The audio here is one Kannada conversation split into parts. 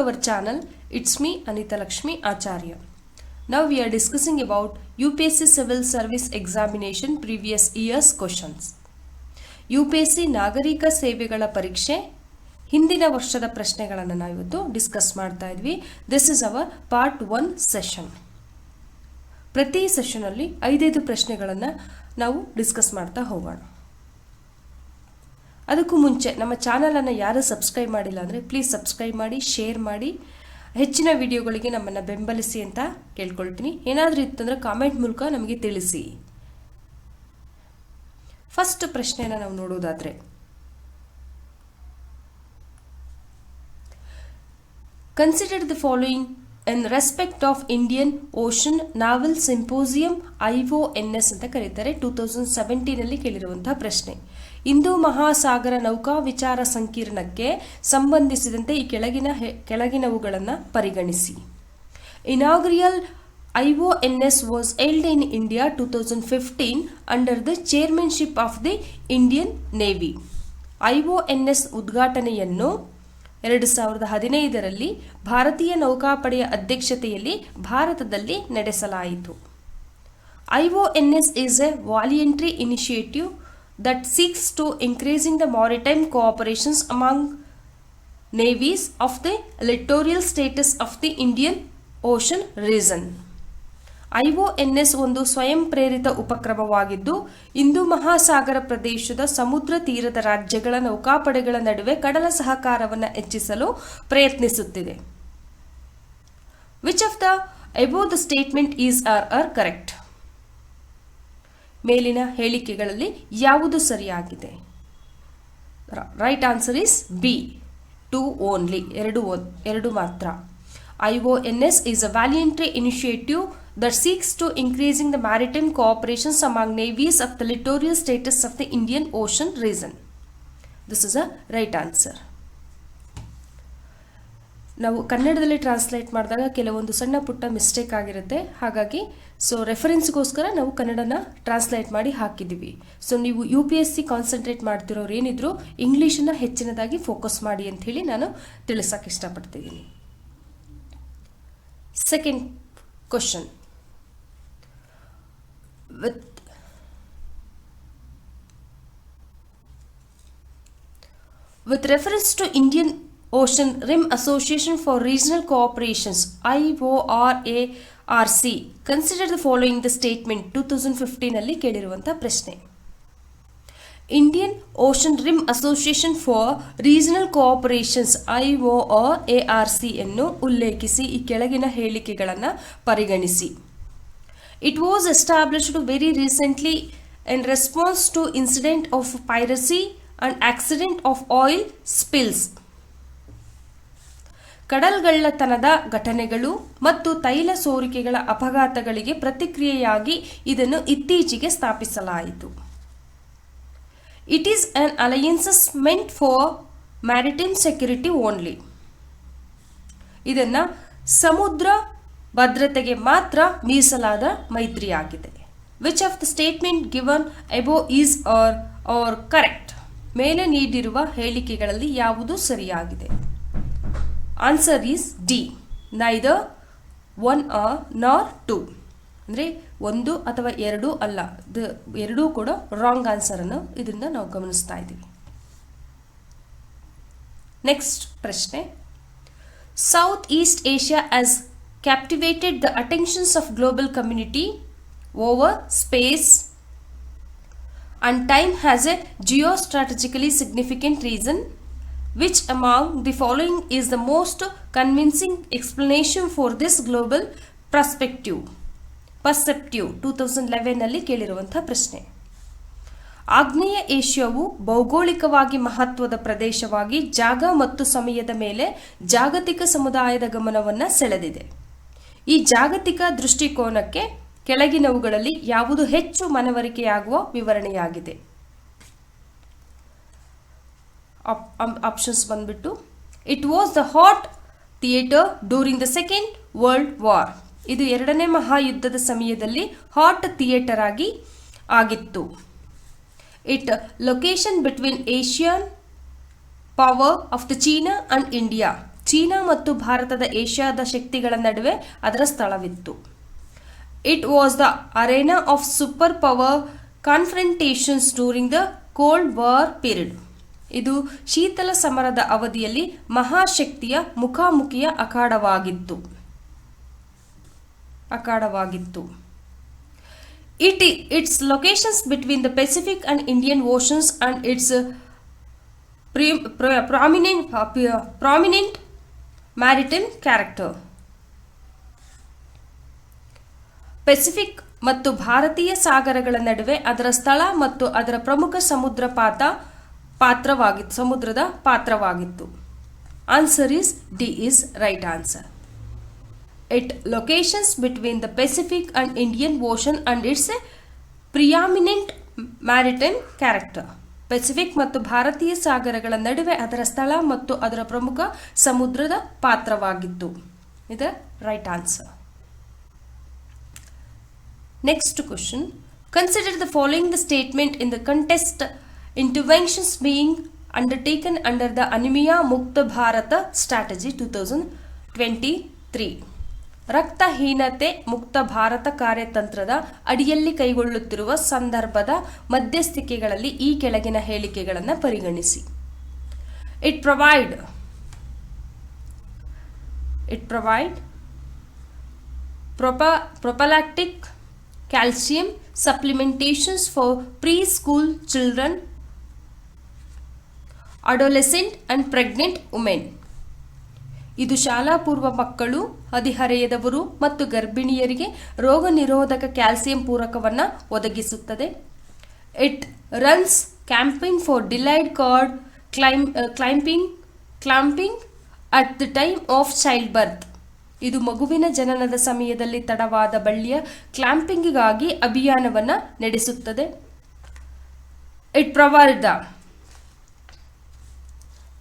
Our channel, it's me Anita Lakshmi Acharya. Now we are discussing about UPSC Civil Service Examination previous year's questions. UPSC ನಾಗರಿಕ ಸೇವೆಗಳ ಪರೀಕ್ಷೆ ಹಿಂದಿನ ವರ್ಷದ ಪ್ರಶ್ನೆಗಳನ್ನು ನಾವು ಇವತ್ತು ಡಿಸ್ಕಸ್ ಮಾಡ್ತಾ ಇದ್ವಿ. This is our part 1 session. ಪ್ರತಿ ಸೆಷನ್ ಅಲ್ಲಿ 5 ಪ್ರಶ್ನೆಗಳನ್ನು ನಾವು ಡಿಸ್ಕಸ್ ಮಾಡ್ತಾ ಹೋಗೋಣ. ಅದಕ್ಕೂ ಮುಂಚೆ ನಮ್ಮ ಚಾನೆಲ್ ಅನ್ನು ಯಾರು ಸಬ್ಸ್ಕ್ರೈಬ್ ಮಾಡಿಲ್ಲ ಅಂದರೆ ಪ್ಲೀಸ್ ಸಬ್ಸ್ಕ್ರೈಬ್ ಮಾಡಿ, ಶೇರ್ ಮಾಡಿ, ಹೆಚ್ಚಿನ ವಿಡಿಯೋಗಳಿಗೆ ನಮ್ಮನ್ನು ಬೆಂಬಲಿಸಿ ಅಂತ ಕೇಳ್ಕೊಳ್ತೀನಿ. ಏನಾದರೂ ಇತ್ತಂದ್ರೆ ಕಾಮೆಂಟ್ ಮೂಲಕ ನಮಗೆ ತಿಳಿಸಿ. ಫಸ್ಟ್ ಪ್ರಶ್ನೆನ ನಾವು ನೋಡೋದಾದ್ರೆ, consider the following in respect of Indian ocean novel symposium IONS ಅಂತ ಕರೀತಾರೆ. 2017 ಅಲ್ಲಿ ಕೇಳಿರುವಂತಹ ಪ್ರಶ್ನೆ. ಇಂದು ಮಹಾಸಾಗರ ನೌಕಾ ವಿಚಾರ ಸಂಕಿರಣಕ್ಕೆ ಸಂಬಂಧಿಸಿದಂತೆ ಈ ಕೆಳಗಿನವುಗಳನ್ನು ಪರಿಗಣಿಸಿ. ಇನಾಗ್ರಿಯಲ್ IONS was held in India 2015 under the chairmanship of the Indian Navy. IONS ಉದ್ಘಾಟನೆಯನ್ನು 2015ರಲ್ಲಿ ಭಾರತೀಯ ನೌಕಾಪಡೆಯ ಅಧ್ಯಕ್ಷತೆಯಲ್ಲಿ ಭಾರತದಲ್ಲಿ ನಡೆಸಲಾಯಿತು. IONS is a voluntary initiative that seeks to increasing the maritime cooperations among navies of the littoral states of the Indian Ocean region. IONS ಒಂದು ಸ್ವಯಂ ಪ್ರೇರಿತ ಉಪಕ್ರಮವಾಗಿದ್ದು ಇಂದು ಮಹಾಸಾಗರ ಪ್ರದೇಶದ ಸಮುದ್ರ ತೀರದ ರಾಜ್ಯಗಳ ನೌಕಾಪಡೆಗಳ ನಡುವೆ ಕಡಲ ಸಹಕಾರವನ್ನು ಹೆಚ್ಚಿಸಲು ಪ್ರಯತ್ನಿಸುತ್ತಿದೆ. Which of the above the statement is are correct? ಮೇಲಿನ ಹೇಳಿಕೆಗಳಲ್ಲಿ ಯಾವುದು ಸರಿಯಾಗಿದೆ? Right answer is B, 2 only, ಎರಡು ಮಾತ್ರ. IONS is a voluntary initiative that seeks to increasing the maritime cooperations among navies of the littoral states of the Indian Ocean region. This is a right answer. ನಾವು ಕನ್ನಡದಲ್ಲಿ ಟ್ರಾನ್ಸ್ಲೇಟ್ ಮಾಡಿದಾಗ ಕೆಲವೊಂದು ಸಣ್ಣ ಪುಟ್ಟ ಮಿಸ್ಟೇಕ್ ಆಗಿರುತ್ತೆ. ಹಾಗಾಗಿ ರೆಫರೆನ್ಸ್ಗೋಸ್ಕರ ನಾವು ಕನ್ನಡನ ಟ್ರಾನ್ಸ್ಲೇಟ್ ಮಾಡಿ ಹಾಕಿದ್ದೀವಿ. ನೀವು UPSC ಕಾನ್ಸಂಟ್ರೇಟ್ ಮಾಡ್ತಿರೋರು ಏನಿದ್ರು ಇಂಗ್ಲೀಷನ್ನು ಹೆಚ್ಚಿನದಾಗಿ ಫೋಕಸ್ ಮಾಡಿ ಅಂತ ಹೇಳಿ ನಾನು ತಿಳಿಸಕ್ಕೆ ಇಷ್ಟಪಡ್ತಿದ್ದೀನಿ. Second question. With reference to Indian Ocean Rim Association for Regional Cooperations IORARC, consider the following the statement. 2015 ಅಲ್ಲಿ ಕೇಳಿರುವಂತಹ ಪ್ರಶ್ನೆ. Indian Ocean Rim Association for Regional Cooperations IORARC ಅನ್ನು ಉಲ್ಲೇಖಿಸಿ ಈ ಕೆಳಗಿನ ಹೇಳಿಕೆಗಳನ್ನು ಪರಿಗಣಿಸಿ. It was established very recently in response to incident of piracy and accident of oil spills. ಕಡಲ್ಗಳ್ಳತನದ ಘಟನೆಗಳು ಮತ್ತು ತೈಲ ಸೋರಿಕೆಗಳ ಅಪಘಾತಗಳಿಗೆ ಪ್ರತಿಕ್ರಿಯೆಯಾಗಿ ಇದನ್ನು ಇತ್ತೀಚೆಗೆ ಸ್ಥಾಪಿಸಲಾಯಿತು. It is an alliance meant for maritime security only. ಇದನ್ನು ಸಮುದ್ರ ಭದ್ರತೆಗೆ ಮಾತ್ರ ಮೀಸಲಾದ ಮೈತ್ರಿಯಾಗಿದೆ. Which of the statement given above is or correct? ಮೇಲೆ ನೀಡಿರುವ ಹೇಳಿಕೆಗಳಲ್ಲಿ ಯಾವುದು ಸರಿಯಾಗಿದೆ? Answer is D, neither 1 nor 2. ಅಂದರೆ 1 ಅಥವಾ 2 ಅಲ್ಲ, ಎರಡೂ ಕೂಡ ರಾಂಗ್ ಆನ್ಸರ್ ಅನ್ನು ಇದರಿಂದ ನಾವು ಗಮನಿಸ್ತಾ ಇದ್ದೀವಿ. ನೆಕ್ಸ್ಟ್ ಪ್ರಶ್ನೆ. South East Asia has captivated the attentions of global community over space and time has a geostrategically significant reason. Which among the following is the most convincing explanation for this global perspective? 2011 ನಲ್ಲಿ ಕೇಳಿರುವಂತಹ ಪ್ರಶ್ನೆ. ಆಗ್ನೇಯ ಏಷ್ಯಾವು ಭೌಗೋಳಿಕವಾಗಿ ಮಹತ್ವದ ಪ್ರದೇಶವಾಗಿ ಜಾಗ ಮತ್ತು ಸಮಯದ ಮೇಲೆ ಜಾಗತಿಕ ಸಮುದಾಯದ ಗಮನವನ್ನು ಸೆಳೆದಿದೆ. ಈ ಜಾಗತಿಕ ದೃಷ್ಟಿಕೋನಕ್ಕೆ ಕೆಳಗಿನವುಗಳಲ್ಲಿ ಯಾವುದು ಹೆಚ್ಚು ಮನವರಿಕೆಯಾಗುವ ವಿವರಣೆಯಾಗಿದೆ? ಆಪ್ಷನ್ಸ್ ಬಂದ್ಬಿಟ್ಟು, it was the hot theatre during the Second World War. ಇದು 2ನೇ ಮಹಾಯುದ್ಧದ ಸಮಯದಲ್ಲಿ ಹಾಟ್ ಥಿಯೇಟರ್ ಆಗಿತ್ತು. It location between Asian power of the China and India. China ಮತ್ತು ಭಾರತದ ಏಷ್ಯಾದ ಶಕ್ತಿಗಳ ನಡುವೆ ಅದರ ಸ್ಥಳವಿತ್ತು. It was the arena of super power confrontations during the cold war period. ಇದು ಶೀತಲ ಸಮರದ ಅವಧಿಯಲ್ಲಿ ಮಹಾಶಕ್ತಿಯ ಮುಖಾಮುಖಿಯ ಅಖಾಡವಾಗಿತ್ತು. Its locations between the Pacific and Indian Oceans and its prominent maritime character. Pacific ಮತ್ತು ಭಾರತೀಯ ಸಾಗರಗಳ ನಡುವೆ ಅದರ ಸ್ಥಳ ಮತ್ತು ಅದರ ಪ್ರಮುಖ ಸಮುದ್ರದ ಪಾತ್ರವಾಗಿತ್ತು. Answer is D is right answer. It locations between the Pacific and Indian Ocean and its preeminent maritime character. Pacific ಮತ್ತು ಭಾರತೀಯ ಸಾಗರಗಳ ನಡುವೆ ಅದರ ಸ್ಥಳ ಮತ್ತು ಅದರ ಪ್ರಮುಖ ಸಮುದ್ರದ ಪಾತ್ರವಾಗಿತ್ತು. ಇದು right answer. Next question. Consider the following the statement in the contest interventions being undertaken under the Anemia Mukta Bharata Strategy 2023. ರಕ್ತಹೀನತೆ ಮುಕ್ತ ಭಾರತ ಕಾರ್ಯತಂತ್ರದ ಅಡಿಯಲ್ಲಿ ಕೈಗೊಳ್ಳುತ್ತಿರುವ ಸಂದರ್ಭದ ಮಧ್ಯಸ್ಥಿಕೆಗಳಲ್ಲಿ ಈ ಕೆಳಗಿನ ಹೇಳಿಕೆಗಳನ್ನು ಪರಿಗಣಿಸಿ. It provide prophylactic calcium supplementations for pre school children, adolescent and pregnant women. ಇದು ಶಾಲಾ ಪೂರ್ವ ಮಕ್ಕಳು, ಹದಿಹರೆಯದವರು ಮತ್ತು ಗರ್ಭಿಣಿಯರಿಗೆ ರೋಗ ನಿರೋಧಕ ಕ್ಯಾಲ್ಸಿಯಂ ಪೂರಕವನ್ನು ಒದಗಿಸುತ್ತದೆ. It runs camping for delayed cord clamping at the time of child birth. ಇದು ಮಗುವಿನ ಜನನದ ಸಮಯದಲ್ಲಿ ತಡವಾದ ಬಳ್ಳಿಯ ಕ್ಲಾಂಪಿಂಗಿಗಾಗಿ ಅಭಿಯಾನವನ್ನು ನಡೆಸುತ್ತದೆ. It provide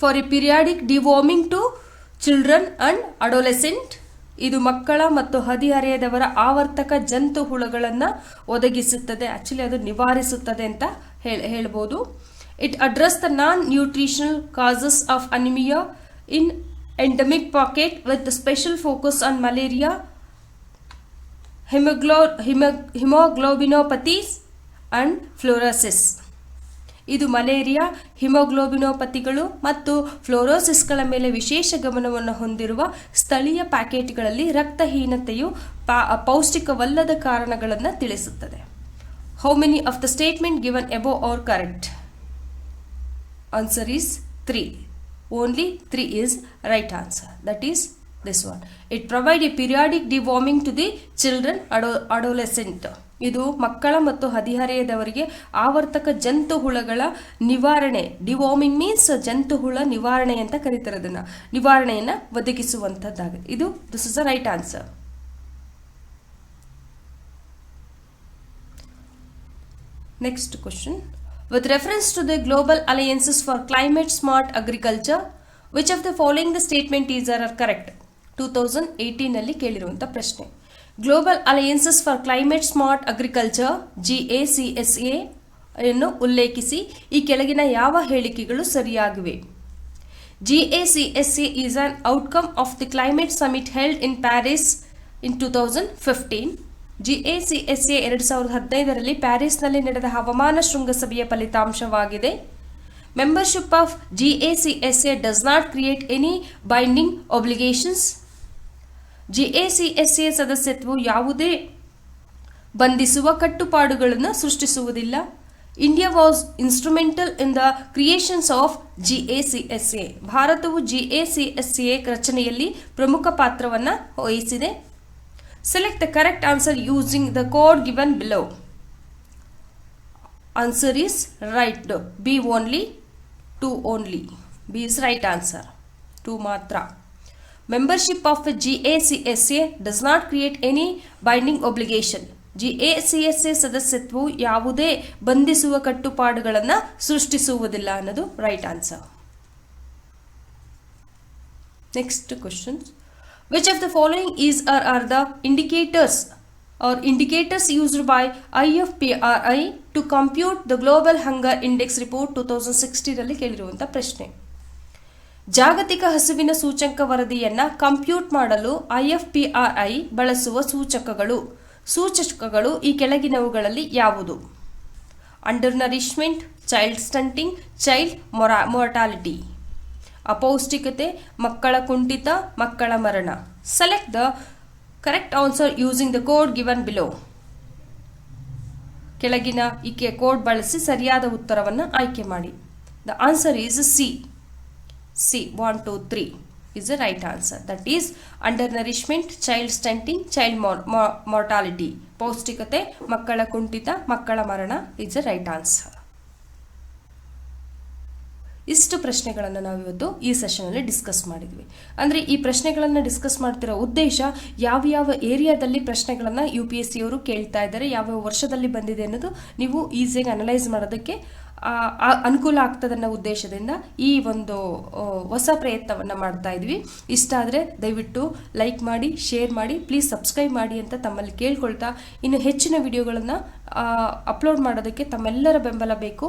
for a periodic deworming to children and adolescent. ಇದು ಮಕ್ಕಳ ಮತ್ತು ಹದಿಹರೆಯದವರ ಆವರ್ತಕ ಜಂತು ಹುಳುಗಳನ್ನು ಒದಗಿಸುತ್ತದೆ. ಆಕ್ಚುಲಿ ಅದು ನಿವಾರಿಸುತ್ತದೆ ಅಂತ ಹೇಳ್ಬೋದು. It address the non nutritional causes of anaemia in endemic pocket with special focus on malaria, haemoglobinopathies and fluorosis. ಇದು ಮಲೇರಿಯಾ, ಹಿಮೋಗ್ಲೋಬಿನೋಪತಿಗಳು ಮತ್ತು ಫ್ಲೋರೋಸಿಸ್ಗಳ ಮೇಲೆ ವಿಶೇಷ ಗಮನವನ್ನು ಹೊಂದಿರುವ ಸ್ಥಳೀಯ ಪ್ಯಾಕೆಟ್ಗಳಲ್ಲಿ ರಕ್ತಹೀನತೆಯು ಪೌಷ್ಟಿಕವಲ್ಲದ ಕಾರಣಗಳನ್ನು ತಿಳಿಸುತ್ತದೆ. How many of the statement given above are correct? Answer is 3. Only 3 is right answer. That is this one. It provide a periodic deworming to the children adolescent. ಇದು ಮಕ್ಕಳ ಮತ್ತು ಹದಿಹರೆಯದವರಿಗೆ ಆವರ್ತಕ ಜಂತು ಹುಳಗಳ ನಿವಾರಣೆ. ಡಿವಾರ್ಮಿಂಗ್ ಮೀನ್ಸ್ ಜಂತು ಹುಳ ನಿವಾರಣೆ ಅಂತ ಕರೀತಾರೆ. ಅದನ್ನ ನಿವಾರಣೆಯನ್ನು ಒದಗಿಸುವಂತದ್ದಾಗಿದೆ. ಇದು this is the right answer. Next question. With reference to the global alliances for climate smart agriculture, which of the following the statement is correct? 2018 ನಲ್ಲಿ ಕೇಳಿರುವಂತ ಪ್ರಶ್ನೆ. Global alliances for climate smart agriculture GACSA ಅನ್ನು ಉಲ್ಲೇಖಿಸಿ ಈ ಕೆಳಗಿನ ಯಾವ ಹೇಳಿಕೆಗಳು ಸರಿಯಾಗಿವೆ? GACSA is an outcome of the climate summit held in Paris in 2015. GACSA 2015ರಲ್ಲಿ ಪ್ಯಾರಿಸ್ನಲ್ಲಿ ನಡೆದ ಹವಾಮಾನ ಶೃಂಗಸಭೆಯ ಫಲಿತಾಂಶವಾಗಿದೆ. Membership of GACSA does not create any binding obligations. GACSA ಸದಸ್ಯತ್ವವು ಯಾವುದೇ ಬಂಧಿಸುವ ಕಟ್ಟುಪಾಡುಗಳನ್ನು ಸೃಷ್ಟಿಸುವುದಿಲ್ಲ. India was instrumental in the creations of GACSA. ಭಾರತವು GACSA ರಚನೆಯಲ್ಲಿ ಪ್ರಮುಖ ಪಾತ್ರವನ್ನು ವಹಿಸಿದೆ. Select the correct answer using the code given below. Answer is right. B only, 2 only. B is right answer. 2 matra. Membership of the GACSA does not create any binding obligation. GACSA ಸದಸ್ಯತ್ವವು ಯಾವುದೇ ಬಂಧಿಸುವ ಕಟ್ಟುಪಾಡುಗಳನ್ನು ಸೃಷ್ಟಿಸುವುದಿಲ್ಲ ಅನ್ನೋದು right answer. Next question. Which of the following is or are the indicators used by IFPRI to compute the Global Hunger Index Report 2016 ರಲ್ಲಿ ಕೇಳಿರುವಂತ ಪ್ರಶ್ನೆ. ಜಾಗತಿಕ ಹಸಿವಿನ ಸೂಚಕ ವರದಿಯನ್ನು ಕಂಪ್ಯೂಟ್ ಮಾಡಲು IFPRI ಬಳಸುವ ಸೂಚಕಗಳು ಈ ಕೆಳಗಿನವುಗಳಲ್ಲಿ ಯಾವುದು? Under nourishment, child stunting, child mortality. ಅಪೌಷ್ಟಿಕತೆ, ಮಕ್ಕಳ ಕುಂಠಿತ, ಮಕ್ಕಳ ಮರಣ. Select the correct answer using the code given below. ಕೆಳಗಿನ ಈಕೆ ಕೋಡ್ ಬಳಸಿ ಸರಿಯಾದ ಉತ್ತರವನ್ನು ಆಯ್ಕೆ ಮಾಡಿ. The answer is C. 1, 2, 3 is the right answer. That is undernourishment, child stunting, child mortality. ಪೌಷ್ಟಿಕತೆ, ಮಕ್ಕಳ ಕುಂಠಿತ, ಮಕ್ಕಳ ಮರಣ is the right answer. ಇಷ್ಟು ಪ್ರಶ್ನೆಗಳನ್ನು ನಾವಿವತ್ತು ಈ ಸೆಷನಲ್ಲಿ ಡಿಸ್ಕಸ್ ಮಾಡಿದ್ವಿ. ಅಂದರೆ ಈ ಪ್ರಶ್ನೆಗಳನ್ನು ಡಿಸ್ಕಸ್ ಮಾಡ್ತಿರೋ ಉದ್ದೇಶ ಯಾವ ಏರಿಯಾದಲ್ಲಿ ಪ್ರಶ್ನೆಗಳನ್ನು UPSC ಅವರು ಕೇಳ್ತಾ ಇದ್ದಾರೆ, ಯಾವ ವರ್ಷದಲ್ಲಿ ಬಂದಿದೆ ಅನ್ನೋದು ನೀವು ಈಸಿಯಾಗಿ ಅನಲೈಸ್ ಮಾಡೋದಕ್ಕೆ ಅನುಕೂಲ ಆಗ್ತದೆ ಅನ್ನೋ ಉದ್ದೇಶದಿಂದ ಈ ಒಂದು ಹೊಸ ಪ್ರಯತ್ನವನ್ನು ಮಾಡ್ತಾ ಇದ್ವಿ. ಇಷ್ಟ ಆದರೆ ದಯವಿಟ್ಟು ಲೈಕ್ ಮಾಡಿ, ಶೇರ್ ಮಾಡಿ, ಪ್ಲೀಸ್ ಸಬ್ಸ್ಕ್ರೈಬ್ ಮಾಡಿ ಅಂತ ತಮ್ಮಲ್ಲಿ ಕೇಳ್ಕೊಳ್ತಾ, ಇನ್ನು ಹೆಚ್ಚಿನ ವಿಡಿಯೋಗಳನ್ನು ಅಪ್ಲೋಡ್ ಮಾಡೋದಕ್ಕೆ ತಮ್ಮೆಲ್ಲರ ಬೆಂಬಲ ಬೇಕು.